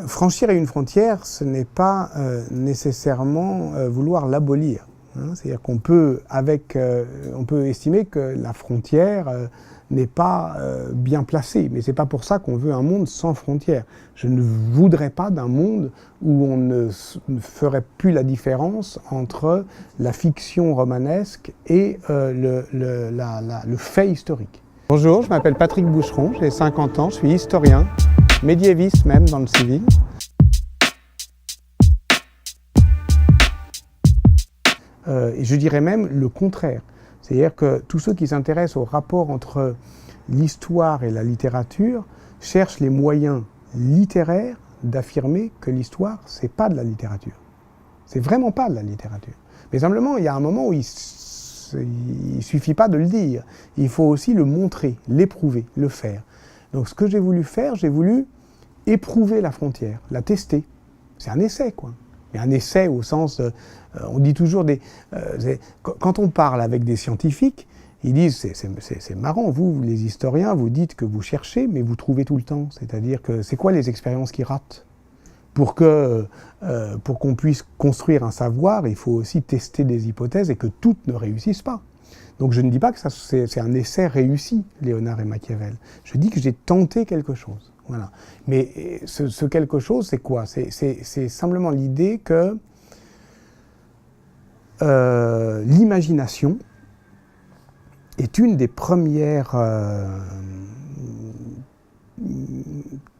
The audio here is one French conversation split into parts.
Franchir une frontière, ce n'est pas nécessairement vouloir l'abolir. Hein. C'est-à-dire qu'on peut, on peut estimer que la frontière n'est pas bien placée, mais ce n'est pas pour ça qu'on veut un monde sans frontières. Je ne voudrais pas d'un monde où on ne ferait plus la différence entre la fiction romanesque et le fait historique. Bonjour, je m'appelle Patrick Boucheron, j'ai 50 ans, je suis historien, médiéviste même dans le civil. Et je dirais même le contraire. C'est-à-dire que tous ceux qui s'intéressent au rapport entre l'histoire et la littérature cherchent les moyens littéraires d'affirmer que l'histoire, c'est pas de la littérature. C'est vraiment pas de la littérature. Mais simplement, il y a un moment où il suffit pas de le dire. Il faut aussi le montrer, l'éprouver, le faire. Donc ce que j'ai voulu faire, j'ai voulu éprouver la frontière, la tester. C'est un essai, quoi. Mais un essai au sens, on dit toujours quand on parle avec des scientifiques, ils disent, c'est marrant, vous les historiens, vous dites que vous cherchez, mais vous trouvez tout le temps. C'est-à-dire que c'est quoi les expériences qui ratent ? Pour qu'on puisse construire un savoir, il faut aussi tester des hypothèses et que toutes ne réussissent pas. Donc je ne dis pas que c'est un essai réussi, Léonard et Machiavel. Je dis que j'ai tenté quelque chose. Voilà. Mais ce quelque chose, c'est quoi ? C'est simplement l'idée que l'imagination est une des premières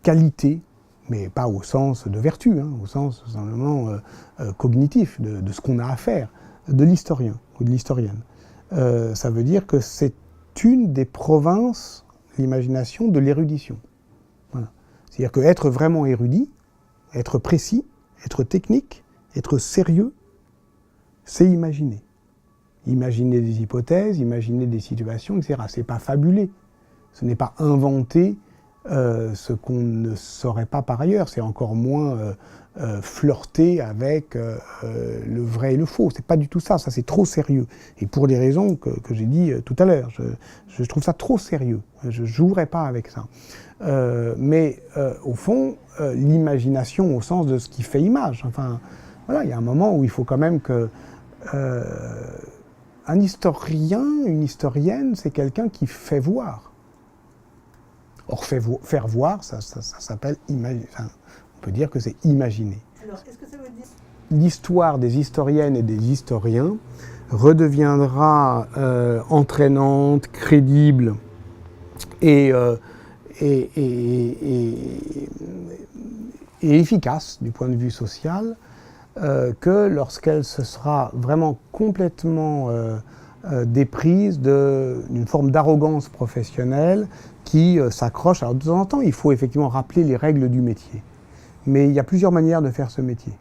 qualités, mais pas au sens de vertu, hein, au sens simplement cognitif, de ce qu'on a à faire, de l'historien ou de l'historienne. Ça veut dire que c'est une des provinces, l'imagination, de l'érudition. Voilà. C'est-à-dire qu'être vraiment érudit, être précis, être technique, être sérieux, c'est imaginer. Imaginer des hypothèses, imaginer des situations, etc. C'est pas fabuler. Ce n'est pas inventer ce qu'on ne saurait pas par ailleurs. C'est encore moins flirter avec le vrai et le faux. C'est pas du tout ça. Ça, c'est trop sérieux. Et pour les raisons que j'ai dit tout à l'heure, je trouve ça trop sérieux. Je jouerai pas avec ça. Mais au fond, l'imagination au sens de ce qui fait image. Enfin, voilà, il y a un moment où il faut quand même que un historien, une historienne, c'est quelqu'un qui fait voir. Or, faire voir, ça s'appelle imaginer. Enfin, on peut dire que c'est imaginer. Alors, qu'est-ce que ça veut dire ? L'histoire des historiennes et des historiens redeviendra entraînante, crédible et efficace du point de vue social que lorsqu'elle se sera vraiment complètement déprise d'une forme d'arrogance professionnelle qui s'accroche. Alors de temps en temps, il faut effectivement rappeler les règles du métier. Mais il y a plusieurs manières de faire ce métier.